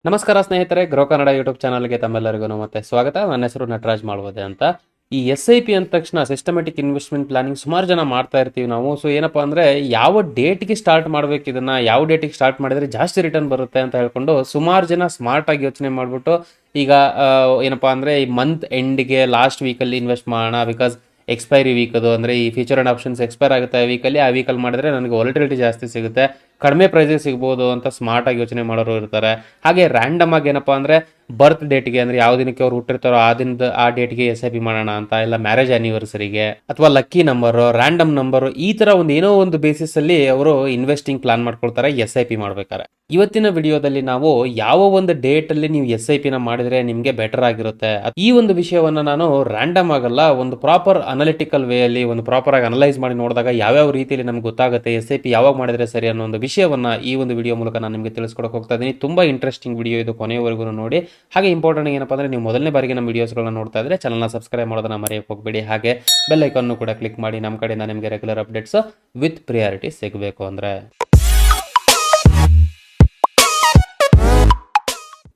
ನಮಸ್ಕಾರ ಸ್ನೇಹಿತರೆ, grow Kannada YouTube ಚಾನಲ್ಗೆ ತಮ್ಮೆಲ್ಲರಿಗೂ ಮತ್ತೆ ಸ್ವಾಗತ. ನನ್ನ ಹೆಸರು ನಟರಾಜ್ ಮಾಡ್ಬೋದೆ ಅಂತ. ಈ SIP ಅಂದ ತಕ್ಷಣ ಸಿಸ್ಟಮೆಟಿಕ್ ಇನ್ವೆಸ್ಟ್ಮೆಂಟ್ ಪ್ಲಾನಿಂಗ್ ಸುಮಾರು ಜನ ಮಾಡ್ತಾ ಇರ್ತೀವಿ ನಾವು. ಸೊ ಏನಪ್ಪಾ ಅಂದ್ರೆ, ಯಾವ ಡೇಟ್ಗೆ ಸ್ಟಾರ್ಟ್ ಮಾಡ್ಬೇಕು, ಇದನ್ನ ಯಾವ ಡೇಟಿಗೆ ಸ್ಟಾರ್ಟ್ ಮಾಡಿದ್ರೆ ಜಾಸ್ತಿ ರಿಟರ್ನ್ ಬರುತ್ತೆ ಅಂತ ಹೇಳ್ಕೊಂಡು ಸುಮಾರು ಜನ ಸ್ಮಾರ್ಟ್ ಆಗಿ ಯೋಚನೆ ಮಾಡ್ಬಿಟ್ಟು ಈಗ ಏನಪ್ಪಾ ಅಂದ್ರೆ ಈ ಮಂತ್ ಎಂಡ್ಗೆ ಲಾಸ್ಟ್ ವೀಕಲ್ಲಿ ಇನ್ವೆಸ್ಟ್ ಮಾಡೋಣ, ಬಿಕಾಸ್ ಎಕ್ಸ್ಪೈರಿ ವೀಕ್ ಅದು, ಅಂದರೆ ಈ ಫ್ಯೂಚರ್ ಆ್ಯಂಡ್ ಆಪ್ಷನ್ಸ್ ಎಕ್ಸ್ಪೈರ್ ಆಗುತ್ತೆ ಆ ವೀಕಲ್ಲಿ. ಆ ವೀಕಲ್ಲಿ ಮಾಡಿದ್ರೆ ನನಗೆ ವಾಲಟಿಲಿಟಿ ಜಾಸ್ತಿ ಸಿಗುತ್ತೆ, ಕಡಿಮೆ ಪ್ರೈಸಿಗೆ ಸಿಗ್ಬೋದು ಅಂತ ಸ್ಮಾರ್ಟಾಗಿ ಯೋಚನೆ ಮಾಡೋರು ಇರ್ತಾರೆ. ಹಾಗೆ ರ್ಯಾಂಡಮ್ ಆಗಿ ಏನಪ್ಪ ಅಂದರೆ ಬರ್ತ್ ಡೇಟ್ಗೆ, ಅಂದರೆ ಯಾವ ದಿನಕ್ಕೆ ಅವ್ರು ಹುಟ್ಟಿರ್ತಾರೋ ಆ ದಿನದ ಆ ಡೇಟ್ಗೆ SIP ಮಾಡೋಣ ಅಂತ, ಇಲ್ಲ ಮ್ಯಾರೇಜ್ ಆ್ಯನಿವರ್ಸರಿಗೆ ಅಥವಾ ಲಕ್ಕಿ ನಂಬರು, ರ್ಯಾಂಡಮ್ ನಂಬರು, ಈ ಥರ ಏನೋ ಒಂದು ಬೇಸಿಸಲ್ಲಿ ಅವರು ಇನ್ವೆಸ್ಟಿಂಗ್ ಪ್ಲಾನ್ ಮಾಡ್ಕೊಳ್ತಾರೆ SIP ಮಾಡ್ಬೇಕಾರೆ. ಇವತ್ತಿನ ವಿಡಿಯೋದಲ್ಲಿ ನಾವು ಯಾವ ಒಂದು ಡೇಟಲ್ಲಿ ನೀವು SIP ನ ಮಾಡಿದ್ರೆ ನಿಮಗೆ ಬೆಟರ್ ಆಗಿರುತ್ತೆ, ಈ ಒಂದು ವಿಷಯವನ್ನು ನಾನು ರ್ಯಾಂಡಮ್ ಆಗಲ್ಲ, ಒಂದು ಪ್ರಾಪರ್ ಅನಾಲಿಟಿಕಲ್ ವೇಯಲ್ಲಿ ಒಂದು ಪ್ರಾಪರ್ ಆಗಿ ಅನಲೈಸ್ ಮಾಡಿ ನೋಡಿದಾಗ ಯಾವ್ಯಾವ ರೀತಿಯಲ್ಲಿ ನಮ್ಗೆ ಗೊತ್ತಾಗುತ್ತೆ SIP ಯಾವಾಗ ಮಾಡಿದ್ರೆ ಸರಿ ಅನ್ನೋ ಒಂದು ವಿಷಯವನ್ನ ಈ ಒಂದು ವಿಡಿಯೋ ಮೂಲಕ ನಾನು ನಿಮಗೆ ತಿಳಿಸ್ಕೊಡಕ್ಕೆ ಹೋಗ್ತಾ ಇದ್ದೀನಿ. ತುಂಬಾ ಇಂಟ್ರೆಸ್ಟಿಂಗ್ ವಿಡಿಯೋ ಇದು, ಕೊನೆಯವರೆಗೂ ನೋಡಿ. ಹಾಗೆ ಇಂಪಾರ್ಟೆಂಟ್ ಏನಪ್ಪ ಅಂದ್ರೆ, ನೀವು ಮೊದಲನೇ ಬಾರಿಗೆ ನಮ್ಮ ವಿಡಿಯೋಸ್ಗಳನ್ನ ನೋಡ್ತಾ ಇದ್ರೆ ಚಾನಲ್ನ ಸಬ್ಸ್ಕ್ರೈಬ್ ಮಾಡೋದನ್ನ ಮರೆಯಕ್ಕೆ ಹೋಗಬೇಡಿ. ಹಾಗೆ ಬೆಲ್ ಐಕಾನ್ ಕೂಡ ಕ್ಲಿಕ್ ಮಾಡಿ, ನಮ್ಮ ಕಡೆಯಿಂದ ನಿಮಗೆ ರೆಗ್ಯುಲರ್ ಅಪ್ಡೇಟ್ಸ್ ವಿತ್ ಪ್ರಿಯಾರಿಟಿ ಸಿಗಬೇಕು ಅಂದ್ರೆ.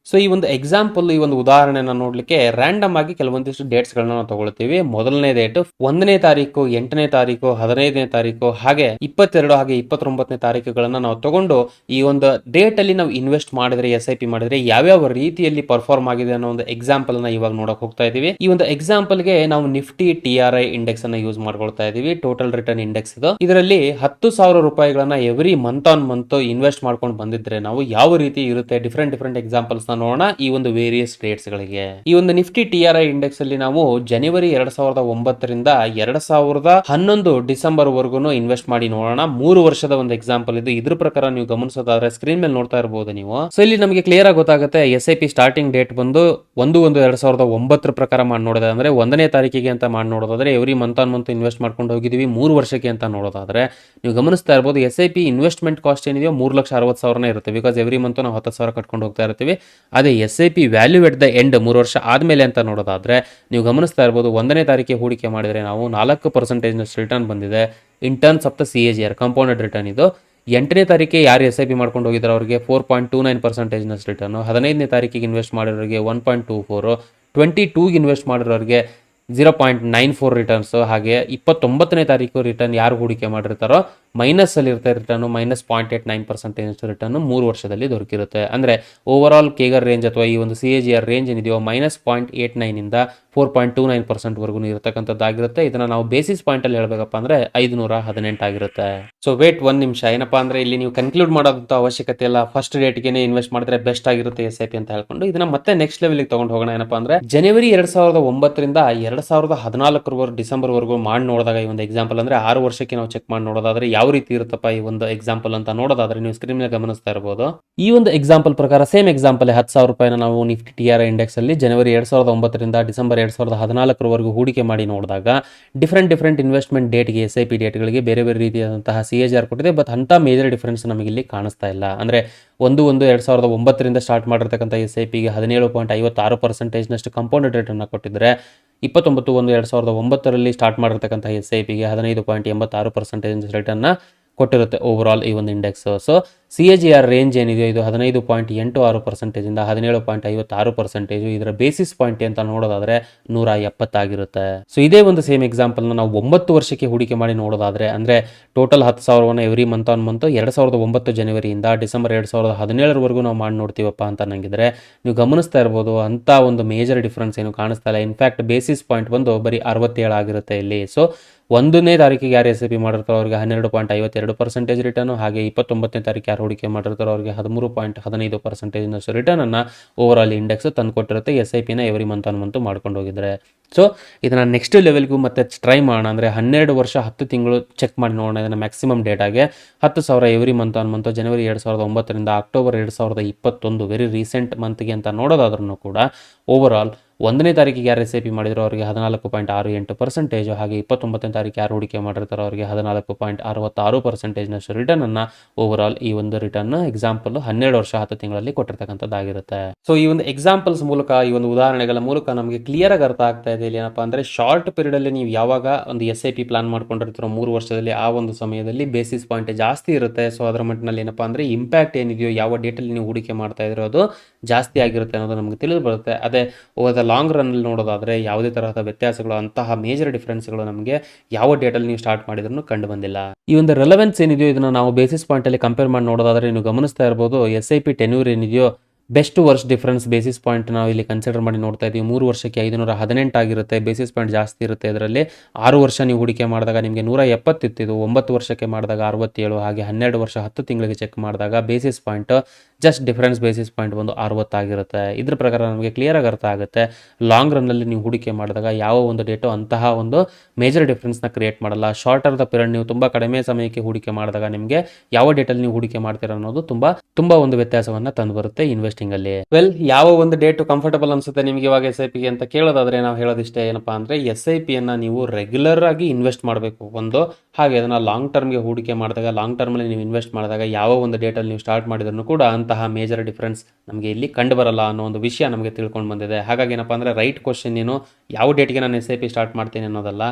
ಸೊ ಈ ಒಂದು ಎಕ್ಸಾಂಪಲ್, ಈ ಒಂದು ಉದಾಹರಣೆನ ನೋಡ್ಲಿಕ್ಕೆ ರ್ಯಾಂಡಮ್ ಆಗಿ ಕೆಲವೊಂದಿಷ್ಟು ಡೇಟ್ಸ್ಗಳನ್ನ ನಾವು ತಗೊಳ್ತೀವಿ. ಮೊದಲನೇ ಡೇಟ್ 1ನೇ ತಾರೀಕು, 8ನೇ ತಾರೀಕು, 15ನೇ ತಾರೀಕು, ಹಾಗೆ 22 ಹಾಗೆ 29ನೇ ತಾರೀಕುಗಳನ್ನ ನಾವು ತಗೊಂಡು ಈ ಒಂದು ಡೇಟ್ ಅಲ್ಲಿ ನಾವು ಇನ್ವೆಸ್ಟ್ ಮಾಡಿದ್ರೆ, SIP ಮಾಡಿದ್ರೆ ಯಾವ್ಯಾವ ರೀತಿಯಲ್ಲಿ ಪರ್ಫಾರ್ಮ್ ಆಗಿದೆ ಅನ್ನೋ ಒಂದು ಎಕ್ಸಾಂಪಲ್ ನ ಇವಾಗ ನೋಡಕ್ ಹೋಗ್ತಾ ಇದೀವಿ. ಈ ಒಂದು ಎಕ್ಸಾಂಪಲ್ ಗೆ ನಾವು ನಿಫ್ಟಿ TRI ಇಂಡೆಕ್ಸ್ ಅನ್ನ ಯೂಸ್ ಮಾಡ್ಕೊಳ್ತಾ ಇದೀವಿ, ಟೋಟಲ್ ರಿಟರ್ನ್ ಇಂಡೆಕ್ಸ್ ಇದು. ಇದರಲ್ಲಿ 10,000 ರೂಪಾಯಿಗಳನ್ನ every month on month invest ಮಾಡ್ಕೊಂಡು ಬಂದಿದ್ರೆ ನಾವು ಯಾವ ರೀತಿ ಇರುತ್ತೆ, ಡಿಫ್ರೆಂಟ್ ಎಕ್ಸಾಂಪಲ್ಸ್ ನೋಡೋಣ ಈ ಒಂದು ವೇರಿಯಸ್ ಡೇಟ್ಸ್ ಗಳಿಗೆ. ಈ ಒಂದು ನಿಫ್ಟಿ TRI ಇಂಡೆಕ್ಸ್ ಅಲ್ಲಿ ನಾವು ಜನವರಿ 2009 ರಿಂದ 2011 ಡಿಸೆಂಬರ್ ವರ್ಗು ಇನ್ವೆಸ್ಟ್ ಮಾಡಿ ನೋಡೋಣ. 3 ವರ್ಷದ ಒಂದು ಎಕ್ಸಾಂಪಲ್ ಇದು. ಇದ್ರ ಪ್ರಕಾರ ನೀವು ಗಮನಿಸೋದಾದ್ರೆ ಸ್ಕ್ರೀನ್ ಮೇಲೆ ನೋಡ್ತಾ ಇರಬಹುದು ನೀವು. ಸೊ ಇಲ್ಲಿ ನಮಗೆ ಕ್ಲಿಯರ್ ಆಗಿ ಗೊತ್ತಾಗುತ್ತೆ SIP ಸ್ಟಾರ್ಟಿಂಗ್ ಡೇಟ್ ಬಂದು 1/1/2009 ಪ್ರಕಾರ ಮಾಡಿ ನೋಡೋದಾದ್ರೆ, ಅಂದ್ರೆ 1ನೇ ತಾರೀಕಿಗೆ ಅಂತ ಮಾಡಿ ನೋಡೋದಾದ್ರೆ, every month on month invest ಮಾಡ್ಕೊಂಡು ಹೋಗಿದೀವಿ 3 ವರ್ಷಕ್ಕೆ ಅಂತ ನೋಡೋದಾದ್ರೆ ನೀವು ಗಮನಿಸ್ತಾ ಇರಬಹುದು SIP ಇನ್ವೆಸ್ಟ್ಮೆಂಟ್ ಕಾಸ್ಟ್ ಏನಿದೆಯೋ 3,60,000 ಇರುತ್ತೆ. ಬಿಕಾಸ್ ಎವ್ರಿ ಮಂತ್ ನಾವು 10,000 ಕಟ್ಕೊಂಡು ಹೋಗ್ತಾ ಇರ್ತೀವಿ. ಅದೇ SIP value at the end 3 ವರ್ಷ ಆದ್ಮೇಲೆ ಅಂತ ನೋಡೋದಾದ್ರೆ ನೀವು ಗಮನಿಸ್ತಾ ಇರಬಹುದು, 1ನೇ ತಾರೀಕಿಗೆ ಹೂಡಿಕೆ ಮಾಡಿದ್ರೆ ನಾವು 4% ರಿಟರ್ನ್ ಬಂದಿದೆ in terms of the CAGR compounded return ಇದು. 8ನೇ ತಾರೀಕಿಗೆ ಯಾರು SIP ಮಾಡ್ಕೊಂಡು ಹೋಗಿದ್ದಾರೆ ಅವರಿಗೆ 4.29% ರಿಟರ್ನ್, 15ನೇ ತಾರೀಕಿಗೆ ಇನ್ವೆಸ್ಟ್ ಮಾಡಿರೋರಿಗೆ 1.24, 22ಗೆ ಇನ್ವೆಸ್ಟ್ ಮಾಡಿರೋರಿಗೆ 0.94 ರಿಟರ್ನ್ಸ್, ಹಾಗೆ 29ನೇ ತಾರೀಕು ರಿಟರ್ನ್ ಯಾರು ಹೂಡಿಕೆ ಮಾಡಿರ್ತಾರೋ ಮೈನಸ್ ಅಲ್ಲಿ ಇರುತ್ತೆ ರಿಟರ್ನ್, -0.89% ರಿಟರ್ನ್ 3 ವರ್ಷದಲ್ಲಿ ದೊರಕಿರುತ್ತೆ. ಅಂದ್ರೆ ಓವರ್ ಆಲ್ ಕೇಗರ್ ರೇಂಜ್ ಅಥವಾ ಈ ಒಂದು CAGR ರೇಂಜ್ ಏನಿದೆಯೋ -0.89 ಇಂದ 4.29% ವರೆಗೂ ಇರತಕ್ಕಂಥದ್ದಾಗಿರುತ್ತೆ. ಇದನ್ನ ನಾವು ಬೇಸಿಸ್ ಪಾಯಿಂಟ್ ಅಲ್ಲಿ ಹೇಳ್ಬೇಕಪ್ಪ ಅಂದ್ರೆ 518 ಆಗಿರುತ್ತೆ. ಸೊ ವೇಟ್ ಒಂದ್ ನಿಮಿಷ, ಏನಪ್ಪಾ ಅಂದ್ರೆ ಇಲ್ಲಿ ನೀವು ಕನ್ಕ್ಲೂಡ್ ಮಾಡೋದಂತ ಅವಶ್ಯಕತೆ ಇಲ್ಲ. ಫಸ್ಟ್ ಡೇಟ್ಗೆ ಇನ್ವೆಸ್ಟ್ ಮಾಡಿದ್ರೆ ಬೆಸ್ಟ್ ಆಗಿರುತ್ತೆ SIP ಅಂತ ಹೇಳ್ಕೊಂಡು ಇದನ್ನ ಮತ್ತೆ ನೆಕ್ಸ್ಟ್ ಲೆವೆಲ್ ತಗೊಂಡು ಹೋಗೋಣ. ಏನಪ್ಪಾ ಅಂದ್ರೆ ಜನವರಿ 2009 ರಿಂದ 2014 ಡಿಸೆಂಬರ್ ವರೆಗೂ ಮಾಡಿ ನೋಡಿದಾಗ ಈ ಒಂದು ಎಕ್ಸಾಂಪಲ್, ಅಂದ್ರೆ 6 ವರ್ಷಕ್ಕೆ ನಾವು ಚೆಕ್ ಮಾಡಿ ನೋಡೋದಾದ್ರೆ ಯಾವ ರೀತಿ ಇರುತ್ತಪ್ಪ ಈ ಒಂದು ಎಕ್ಸಾಂಪಲ್ ಅಂತ ನೋಡೋದಾದ್ರೆ ನೀವು ಸ್ಕ್ರೀನ್ ಮೇಲೆ ಗಮನಿಸ್ತಾ ಇರಬಹುದು. ಈ ಒಂದು ಎಕ್ಸಾಂಪಲ್ ಪ್ರಕಾರ ಸೇಮ್ ಎಕ್ಸಾಂಪಲ್ 10,000 ರೂಪಾಯಿನ ನಾವು ನಿಫ್ಟಿ TRI ಇಂಡೆಕ್ಸ್ ಅಲ್ಲಿ ಜನವರಿ 2009 ರಿಂದ ಡಿಸೆಂಬರ್ 2014 ವರೆಗೂ ಹೂಡಿಕೆ ಮಾಡಿ ನೋಡಿದಾಗ ಡಿಫ್ರೆಂಟ್ ಇನ್ವೆಸ್ಟ್ಮೆಂಟ್ ಡೇಟ್ಗೆ SIP ಡೇಟ್ಗಳಿಗೆ ಬೇರೆ ಬೇರೆ ರೀತಿಯಾದಂತಹ CAGR ಕೊಟ್ಟಿದೆ. ಬಟ್ ಅಂತ ಮೇಜರ್ ಡಿಫರೆನ್ಸ್ ನಮಗೆ ಇಲ್ಲಿ ಕಾಣಿಸ್ತಾ ಇಲ್ಲ. ಅಂದ್ರೆ 1/1/2009 ರಿಂದ ಸ್ಟಾರ್ಟ್ ಮಾಡಿರ್ತಕ್ಕಂಥ SIP ಗೆ 17.56% ನಷ್ಟು ಕಾಂಪೌಂಡೆಡ್ ರಿಟರ್ನ್ ಕೊಟ್ಟಿದ್ರೆ, 29/1/2009 ಸ್ಟಾರ್ಟ್ ಮಾಡಿರ್ತಕ್ಕಂಥ SIP ಗೆ 15.86% ರಿಟರ್ನ್ ಕೊಟ್ಟಿರುತ್ತೆ ಓವರ್ ಆಲ್ ಈ ಒಂದು ಇಂಡೆಕ್ಸ್. ಸೊ CAGR ರೇಂಜ್ ಏನಿದೆ ಇದು 15.86% ಇಂದ 17.56%. ಇದರ ಬೇಸಿಸ್ ಪಾಯಿಂಟ್ ಅಂತ ನೋಡೋದಾದ್ರೆ 170 ಆಗಿರುತ್ತೆ. ಸೊ ಇದೇ ಒಂದು ಸೇಮ್ ಎಕ್ಸಾಂಪಲ್ ನಾವು 9 ವರ್ಷಕ್ಕೆ ಹೂಡಿಕೆ ಮಾಡಿ ನೋಡೋದಾದ್ರೆ, ಅಂದ್ರೆ total 10,000 every month on month 2009 ಜನವರಿಯಿಂದ ಡಿಸೆಂಬರ್ 2017 ವರೆಗೂ ನಾವು ಮಾಡಿ ನೋಡ್ತೀವಪ್ಪ ಅಂತ ನಂಗಿದ್ರೆ ನೀವು ಗಮನಿಸ್ತಾ ಇರಬಹುದು, ಅಂತ ಒಂದು ಮೇಜರ್ ಡಿಫರೆನ್ಸ್ ಏನು ಕಾಣಿಸ್ತಾ ಇಲ್ಲ. ಇನ್ಫ್ಯಾಕ್ಟ್ ಬೇಸಿಸ್ ಪಾಯಿಂಟ್ ಬಂದು ಬರೀ 67 ಆಗಿರುತ್ತೆ ಇಲ್ಲಿ. ಸೊ 1ನೇ ತಾರೀಕಿಗೆ ಯಾರು SIP ಮಾಡಿರ್ತಾರೋ ಅವ್ರಿಗೆ 12.52% ರಿಟರ್ನ್, ಹಾಗೆ 29ನೇ ತಾರೀಕು ಯಾರು ಹೂಡಿಕೆ ಮಾಡಿರ್ತಾರೋ ಅವ್ರಿಗೆ 13.15% ರಿಟರ್ನ್ ಅನ್ನ ಓವರ್ ಆಲ್ ಇಂಡೆಕ್ಸ್ ತಂದುಕೊಟ್ಟಿರುತ್ತೆ SIP ನ ಎವ್ರಿ ಮಂತ್ ಆನ್ ಮಂತ್ ಮಾಡ್ಕೊಂಡು ಹೋಗಿದ್ರೆ. ಸೊ ಇದನ್ನ ನೆಕ್ಸ್ಟ್ ಲೆವೆಲ್ಗೂ ಮತ್ತೆ ಟ್ರೈ ಮಾಡೋಣ. ಅಂದ್ರೆ 12 ವರ್ಷ 10 ತಿಂಗಳು ಚೆಕ್ ಮಾಡಿ ನೋಡೋಣ. ಇದನ್ನ ಮ್ಯಾಕ್ಸಿಮಮ್ ಡೇಟಾಗೆ 10,000 ಎವ್ರಿ ಮಂತ್ ಆನ್ ಮಂತ್ ಜನವರಿ 2009 ರಿಂದ ಅಕ್ಟೋಬರ್ 2021 ವೆರಿ ರೀಸೆಂಟ್ ಮಂತ್ಗೆ ಅಂತ ನೋಡೋದಾದ್ರೂ ಕೂಡ ಓವರ್ ಆಲ್ ಒಂದನೇ ತಾರೀಕಿಗೆ ಯಾರು SIP ಮಾಡಿದ್ರು ಅವರಿಗೆ 14.68%, ಹಾಗೆ 29ನೇ ತಾರೀಕು ಯಾರು ಹೂಡಿಕೆ ಮಾಡಿರ್ತಾರೋ ಅವರಿಗೆ 14.66%ನಷ್ಟು ರಿಟರ್ನ್ ಅನ್ನ ಓವರ್ ಆಲ್ ಈ ಒಂದು ರಿಟರ್ನ್ ಎಕ್ಸಾಂಪಲ್ 12 ವರ್ಷ 10 ತಿಂಗಳಲ್ಲಿ ಕೊಟ್ಟಿರ್ತಕ್ಕಂಥದ್ದಾಗಿರುತ್ತೆ. ಸೊ ಈ ಒಂದು ಎಕ್ಸಾಂಪಲ್ಸ್ ಮೂಲಕ, ಈ ಒಂದು ಉದಾಹರಣೆಗಳ ಮೂಲಕ ನಮಗೆ ಕ್ಲಿಯರ್ ಆಗಿ ಅರ್ಥ ಆಗ್ತಾ ಇದೆ ಇಲ್ಲಿ ಏನಪ್ಪಾ ಅಂದ್ರೆ ಶಾರ್ಟ್ ಪೀರಿಯಡ್ ಅಲ್ಲಿ ನೀವು ಯಾವಾಗ ಒಂದು SIP ಪ್ಲಾನ್ ಮಾಡ್ಕೊಂಡಿರ್ತೀರೋ 3 ವರ್ಷದಲ್ಲಿ, ಆ ಒಂದು ಸಮಯದಲ್ಲಿ ಬೇಸಿಸ್ ಪಾಯಿಂಟ್ ಜಾಸ್ತಿ ಇರುತ್ತೆ. ಸೊ ಅದರ ಮಟ್ಟಿನಲ್ಲಿ ಏನಪ್ಪಾ ಅಂದ್ರೆ ಇಂಪ್ಯಾಕ್ಟ್ ಏನಿದೆಯೋ, ಯಾವ ಡೇಟಲ್ಲಿ ನೀವು ಹೂಡಿಕೆ ಮಾಡ್ತಾ ಇದ್ರೋ ಅದು ಜಾಸ್ತಿ ಆಗಿರುತ್ತೆ ಅನ್ನೋದು ನಮಗೆ ತಿಳಿದು ಬರುತ್ತೆ. ಅದೇ ಓವರ್ ದ ಲಾಂಗ್ ರನ್ ಅಲ್ಲಿ ನೋಡೋದಾದ್ರೆ ಯಾವುದೇ ತರಹದ ವ್ಯತ್ಯಾಸಗಳು, ಅಂತಹ ಮೇಜರ್ ಡಿಫರೆನ್ಸ್ಗಳು ನಮಗೆ ಯಾವ ಡೇಟಲ್ಲಿ ನೀವು ಸ್ಟಾರ್ಟ್ ಮಾಡಿದ್ರು ಕಂಡು ಬಂದಿಲ್ಲ. ಈ ಒಂದು ರೆಲೆವೆನ್ಸ್ ಏನಿದೆಯೋ ಇದನ್ನ ನಾವು ಬೇಸಿಸ್ ಪಾಯಿಂಟ್ ಅಲ್ಲಿ ಕಂಪೇರ್ ಮಾಡಿ ನೋಡೋದಾದ್ರೆ ನೀವು ಗಮನಿಸ್ತಾ ಇರಬಹುದು, SIP ಟೆನ್ಯೂರ್ ಏನಿದೆಯೋ best worst difference basis point ನಾವು ಇಲ್ಲಿ ಕನ್ಸಿಡರ್ ಮಾಡಿ ನೋಡ್ತಾ ಇದ್ದೀವಿ. 3 ವರ್ಷಕ್ಕೆ 518 ಆಗಿರುತ್ತೆ, ಬೇಸಿಸ್ ಪಾಯಿಂಟ್ ಜಾಸ್ತಿ ಇರುತ್ತೆ ಇದರಲ್ಲಿ. 6 ವರ್ಷ ನೀವು ಹೂಡಿಕೆ ಮಾಡಿದಾಗ ನಿಮಗೆ 170 ಇತ್ತು, 9 ವರ್ಷಕ್ಕೆ ಮಾಡಿದಾಗ 67, ಹಾಗೆ 12 ವರ್ಷ 10 ತಿಂಗಳಿಗೆ ಚೆಕ್ ಮಾಡಿದಾಗ basis point just difference basis point ಒಂದು 60 ಆಗಿರುತ್ತೆ. ಇದ್ರ ಪ್ರಕಾರ ನಮಗೆ ಕ್ಲಿಯರ್ ಆಗಿ ಅರ್ಥ ಆಗುತ್ತೆ, ಲಾಂಗ್ ರನ್ ಅಲ್ಲಿ ನೀವು ಹೂಡಿಕೆ ಮಾಡಿದಾಗ ಯಾವ ಒಂದು ಡೇಟು ಅಂತಹ ಒಂದು ಮೇಜರ್ ಡಿಫರೆನ್ಸ್ ನ ಕ್ರಿಯೇಟ್ ಮಾಡಲ್ಲ. ಶಾರ್ಟರ್ ದ ಪೀರಿಯಡ್ ನೀವು ತುಂಬಾ ಕಡಿಮೆ ಸಮಯಕ್ಕೆ ಹೂಡಿಕೆ ಮಾಡಿದಾಗ ನಿಮಗೆ ಯಾವ ಡೇಟಲ್ಲಿ ನೀವು ಹೂಡಿಕೆ ಮಾಡ್ತೀರಾ ಅನ್ನೋದು ತುಂಬಾ ಒಂದು ವ್ಯತ್ಯಾಸವನ್ನ ತಂದು ಬರುತ್ತೆ ಇನ್ವೆಸ್ಟಿಂಗ್ ಅಲ್ಲಿ. ಯಾವ ಒಂದು ಡೇಟ್ ಕಂಫರ್ಟಬಲ್ ಅನ್ಸುತ್ತೆ ನಿಮಗೆ ಇವಾಗ SIP ಗೆ ಅಂತ ಕೇಳೋದಾದ್ರೆ ನಾವು ಹೇಳೋದಿಷ್ಟೇ ಏನಪ್ಪಾ ಅಂದ್ರೆ SIP ಅನ್ನ ನೀವು ರೆಗ್ಯುಲರ್ ಆಗಿ ಇನ್ವೆಸ್ಟ್ ಮಾಡಬೇಕು ಒಂದು. ಹಾಗೆ ಅದನ್ನ ಲಾಂಗ್ ಟರ್ಮ್ಗೆ ಹೂಡಿಕೆ ಮಾಡಿದಾಗ, ಲಾಂಗ್ ಟರ್ಮ್ ಅಲ್ಲಿ ನೀವು ಇನ್ವೆಸ್ಟ್ ಮಾಡಿದಾಗ ಯಾವ ಒಂದು ಡೇಟಲ್ಲಿ ನೀವು ಸ್ಟಾರ್ಟ್ ಮಾಡಿದ್ರು ಕೂಡ ಅಂತಹ ಮೇಜರ್ ಡಿಫರೆನ್ಸ್ ನಮಗೆ ಇಲ್ಲಿ ಕಂಡು ಬರಲ್ಲ ಅನ್ನೋ ಒಂದು ವಿಷಯ ನಮಗೆ ತಿಳ್ಕೊಂಡು ಬಂದಿದೆ. ಹಾಗಾಗಿ ಏನಪ್ಪಾ ಅಂದ್ರೆ ರೈಟ್ ಕ್ವಶನ್ ಏನು, ಯಾವ ಡೇಟ್ಗೆ ನಾನು SIP ಸ್ಟಾರ್ಟ್ ಮಾಡ್ತೀನಿ ಅನ್ನೋದಲ್ಲ,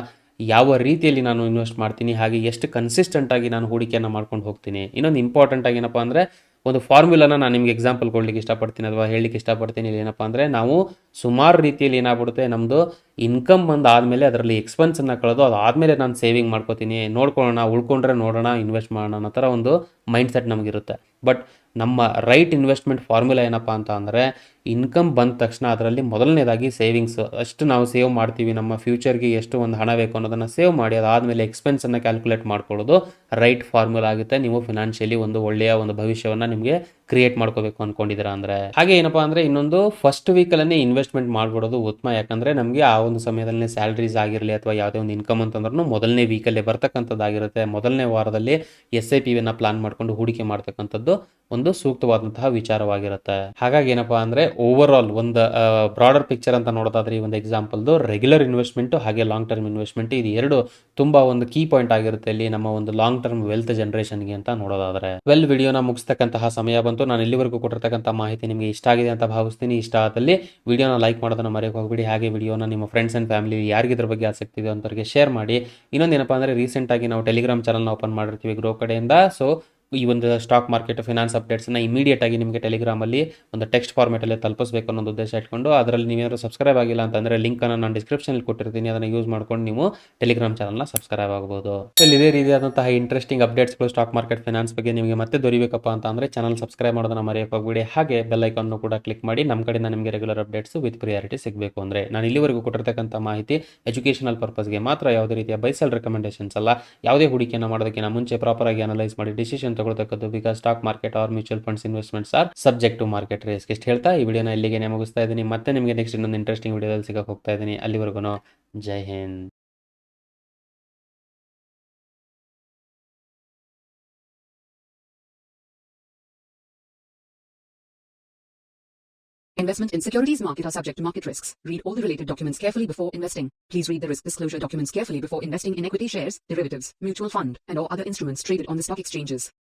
ಯಾವ ರೀತಿಯಲ್ಲಿ ನಾನು ಇನ್ವೆಸ್ಟ್ ಮಾಡ್ತೀನಿ, ಹಾಗೆ ಎಷ್ಟು ಕನ್ಸಿಸ್ಟೆಂಟ್ ಆಗಿ ನಾನು ಹೂಡಿಕೆಯನ್ನು ಮಾಡ್ಕೊಂಡು ಹೋಗ್ತೀನಿ. ಇನ್ನೊಂದು ಇಂಪಾರ್ಟೆಂಟ್ ಆಗಿ ಏನಪ್ಪಾ ಅಂದ್ರೆ ಒಂದು ಫಾರ್ಮುಲಾನ ನಾನು ನಿಮ್ಗೆ ಎಕ್ಸಾಂಪಲ್ ಕೊಡ್ಲಿಕ್ಕೆ ಇಷ್ಟಪಡ್ತೀನಿ ಅಥವಾ ಹೇಳಲಿಕ್ಕೆ ಇಷ್ಟಪಡ್ತೀನಿ. ಇಲ್ಲಿ ಏನಪ್ಪಾ ಅಂದ್ರೆ ನಾವು ಸುಮಾರು ರೀತಿಯಲ್ಲಿ ಏನಾಗ್ಬಿಡುತ್ತೆ, ನಮ್ಮದು ಇನ್ಕಮ್ ಬಂದು ಆದಮೇಲೆ ಅದರಲ್ಲಿ ಎಕ್ಸ್ಪೆನ್ಸನ್ನು ಕಳೆದು ಅದಾದಮೇಲೆ ನಾನು ಸೇವಿಂಗ್ ಮಾಡ್ಕೋತೀನಿ, ನೋಡ್ಕೊಳ್ಳೋಣ, ಉಳ್ಕೊಂಡ್ರೆ ನೋಡೋಣ, ಇನ್ವೆಸ್ಟ್ ಮಾಡೋಣ ಅನ್ನೋ ಥರ ಒಂದು ಮೈಂಡ್ ಸೆಟ್ ನಮಗಿರುತ್ತೆ. ಬಟ್ ನಮ್ಮ ರೈಟ್ ಇನ್ವೆಸ್ಟ್ಮೆಂಟ್ ಫಾರ್ಮುಲಾ ಏನಪ್ಪ ಅಂತ ಅಂದರೆ, ಇನ್ಕಮ್ ಬಂದ ತಕ್ಷಣ ಅದರಲ್ಲಿ ಮೊದಲನೇದಾಗಿ ಸೇವಿಂಗ್ಸ್ ಅಷ್ಟು ನಾವು ಸೇವ್ ಮಾಡ್ತೀವಿ, ನಮ್ಮ ಫ್ಯೂಚರ್ಗೆ ಎಷ್ಟು ಒಂದು ಹಣ ಬೇಕು ಅನ್ನೋದನ್ನು ಸೇವ್ ಮಾಡಿ ಅದಾದಮೇಲೆ ಎಕ್ಸ್ಪೆನ್ಸನ್ನು ಕ್ಯಾಲ್ಕುಲೇಟ್ ಮಾಡ್ಕೊಳ್ಳೋದು ರೈಟ್ ಫಾರ್ಮುಲಾ ಆಗುತ್ತೆ. ನೀವು ಫಿನಾನ್ಷಿಯಲಿ ಒಂದು ಒಳ್ಳೆಯ ಒಂದು ಭವಿಷ್ಯವನ್ನು ನಿಮಗೆ ಕ್ರಿಯೇಟ್ ಮಾಡ್ಕೋಬೇಕು ಅಂದ್ಕೊಂಡಿದ್ದೀರಾ ಅಂದರೆ. ಹಾಗೆ ಏನಪ್ಪ ಅಂದರೆ ಇನ್ನೊಂದು ಫಸ್ಟ್ ವೀಕಲ್ಲೇ ಇನ್ವೆಸ್ಟ್ಮೆಂಟ್ ಮಾಡ್ಬಿಡೋದು ಉತ್ತಮ. ಯಾಕಂದರೆ ನಮಗೆ ಆ ಒಂದು ಸಮಯದಲ್ಲಿ ಸ್ಯಾಲ್ರೀಸ್ ಆಗಿರಲಿ ಅಥವಾ ಯಾವುದೇ ಒಂದು ಇನ್ಕಮ್ ಅಂತಂದ್ರೂ ಮೊದಲನೇ ವೀಕಲ್ಲೇ ಬರ್ತಕ್ಕಂಥದ್ದಾಗಿರುತ್ತೆ. ಮೊದಲನೇ ವಾರದಲ್ಲಿ SIPಯನ್ನು ಪ್ಲಾನ್ ಮಾಡಿಕೊಂಡು ಹೂಡಿಕೆ ಮಾಡ್ತಕ್ಕಂಥದ್ದು ಒಂದು ಸೂಕ್ತವಾದಂತಹ ವಿಚಾರವಾಗಿರುತ್ತೆ. ಹಾಗಾಗಿ ಏನಪ್ಪಾ ಅಂದ್ರೆ ಓವರ್ ಆಲ್ ಒಂದು ಬ್ರಾಡರ್ ಪಿಕ್ಚರ್ ಅಂತ ನೋಡೋದಾದ್ರೆ ಈ ಒಂದು ಎಕ್ಸಾಂಪಲ್ದು ರೆಗ್ಯುಲರ್ ಇನ್ವೆಸ್ಟ್ಮೆಂಟ್ ಹಾಗೆ ಲಾಂಗ್ ಟರ್ಮ್ ಇನ್ವೆಸ್ಟ್ಮೆಂಟ್ ಇದು ಎರಡು ತುಂಬಾ ಒಂದು ಕೀ ಪಾಯಿಂಟ್ ಆಗಿರುತ್ತೆ ಇಲ್ಲಿ ನಮ್ಮ ಒಂದು ಲಾಂಗ್ ಟರ್ಮ್ ವೆಲ್ತ್ ಜನರೇಷನ್ಗೆ ಅಂತ ನೋಡೋದಾದ್ರೆ. ವಿಡಿಯೋನ ಮುಗಿಸ್ತಕ್ಕಂತಹ ಸಮಯ ಬಂತು. ನಾನು ಇಲ್ಲಿವರೆಗೂ ಕೊಟ್ಟಿರ್ತಕ್ಕಂಥ ಮಾಹಿತಿ ನಿಮಗೆ ಇಷ್ಟ ಆಗಿದೆ ಅಂತ ಭಾವಿಸ್ತೀನಿ. ಇಷ್ಟ ಆದಲ್ಲಿ ವಿಡಿಯೋನ ಲೈಕ್ ಮಾಡೋದನ್ನ ಮರೆಯಕ್ಕೆ ಹೋಗ್ಬಿಡಿ. ಹಾಗೆ ವಿಡಿಯೋನ ನಿಮ್ಮ ಫ್ರೆಂಡ್ಸ್ ಅಂಡ್ ಫ್ಯಾಮಿಲಿ ಯಾರಿಗೆ ಇದ್ರ ಬಗ್ಗೆ ಆಸಕ್ತಿ ಇದೆ ಅಂತವರಿಗೆ ಶೇರ್ ಮಾಡಿ. ಇನ್ನೊಂದೇನಪ್ಪ ಅಂದ್ರೆ ರೀಸೆಂಟ್ ಆಗಿ ನಾವು ಟೆಲಿಗ್ರಾಮ್ ಚಾನಲ್ನ ಓಪನ್ ಮಾಡಿರ್ತೀವಿ ಗ್ರೋ ಕಡೆಯಿಂದ. ಸೊ ಈ ಒಂದು ಸ್ಟಾಕ್ ಮಾರ್ಕೆಟ್ ಫಿನಾನ್ಸ್ ಅಪ್ಡೇಟ್ಸ್ನ ಇಮಿಡಿಯೇಟ್ ಆಗಿ ನಿಮಗೆ ಟೆಲಿಗ್ರಾಮಲ್ಲಿ ಒಂದು ಟೆಕ್ಸ್ಟ್ ಫಾರ್ಮೆಟಲ್ಲಿ ತಲುಪಿಸಬೇಕು ಅನ್ನೋ ಉದ್ದೇಶ ಇಟ್ಕೊಂಡು ಅದರಲ್ಲಿ ನೀವೇನಾದರೂ ಸಬ್ಸ್ಕ್ರೈಬ್ ಆಗಿಲ್ಲ ಅಂತಂದರೆ ಲಿಂಕನ್ನು ನಾನು ಡಿಸ್ಕ್ರಿಪ್ಷನಲ್ಲಿ ಕೊಟ್ಟಿರ್ತೀನಿ, ಅದನ್ನು ಯೂಸ್ ಮಾಡ್ಕೊಂಡು ನೀವು ಟೆಲಿಗ್ರಾಮ್ ಚಾನಲ್ನ ಸಬ್ಸ್ಕ್ರೈಬ್ ಆಗ್ಬೋದು. ಇದೇ ರೀತಿಯಾದಂತಹ ಇಂಟ್ರೆಸ್ಟಿಂಗ್ ಅಪ್ಡೇಟ್ಸ್ಗಳು ಸ್ಟಾಕ್ ಮಾರ್ಕೆಟ್ ಫಿನಾನ್ಸ್ ಬಗ್ಗೆ ನಿಮಗೆ ಮತ್ತೆ ದೊರಿಬೇಕಪ್ಪ ಅಂತ ಅಂದರೆ ಚಾನಲ್ ಸಬ್ಸ್ಕ್ರೈಬ್ ಮಾಡೋದನ್ನ ಮರೆಯೋಕೆ ಹೋಗ್ಬಿಡಿ. ಹಾಗೆ ಬೆಲ್ ಐಕಾನ್ ಕೂಡ ಕ್ಲಿಕ್ ಮಾಡಿ ನಮ್ಮ ಕಡೆಯಿಂದ ನಿಮಗೆ ರೆಗ್ಯುಲರ್ ಅಪ್ಡೇಟ್ಸ್ ವಿತ್ ಪ್ರಿಯಾರಿಟಿ ಸಿಗಬೇಕು ಅಂದರೆ. ನಾನು ಇಲ್ಲಿವರೆಗೂ ಕೊಟ್ಟಿರ್ತಕ್ಕಂಥ ಮಾಹಿತಿ ಎಜುಕೇಷನಲ್ ಪರ್ಪಸ್ಗೆ ಮಾತ್ರ, ಯಾವುದೇ ರೀತಿಯ ಬೈಸೆಲ್ ರೆಕಮೆಂಡೇಶನ್ಸ್ ಅಲ್ಲ. ಯಾವುದೇ ಹೂಡಿಕೆಯನ್ನು ಮಾಡೋದಕ್ಕಿಂತ ಮುಂಚೆ ಪ್ರಾಪರ್ ಆಗಿ ಅನಲೈಸ್ ಮಾಡಿ ಡಿಸಿಷನ್ ತಗೊಳ್ತಕ್ಕದ್ದು. Because stock market are mutual funds investments are subject to market risk. ಇಷ್ಟು ಹೇಳ್ತಾ ಈ ವಿಡಿಯೋನ ಇಲ್ಲಿಗೆ ಮುಗಿಸ್ತಾ ಇದ್ದೀನಿ. ಮತ್ತೆ ನಿಮಗೆ ನೆಕ್ಸ್ಟ್ ಇನ್ನೊಂದು ಇಂಟ್ರೆಸ್ಟಿಂಗ್ ವಿಡಿಯೋದಲ್ಲಿ ಸಿಗಕ್ಕೆ ಹೋಗ್ತಾ ಇದ್ದೀನಿ. ಅಲ್ಲಿವರೆಗೂ ಜೈ Hind. Investment in securities market are subject to market risks. Read all the related documents carefully before investing. Please read the risk disclosure documents carefully before investing in equity shares, derivatives, mutual fund, and or other instruments traded on the stock exchanges.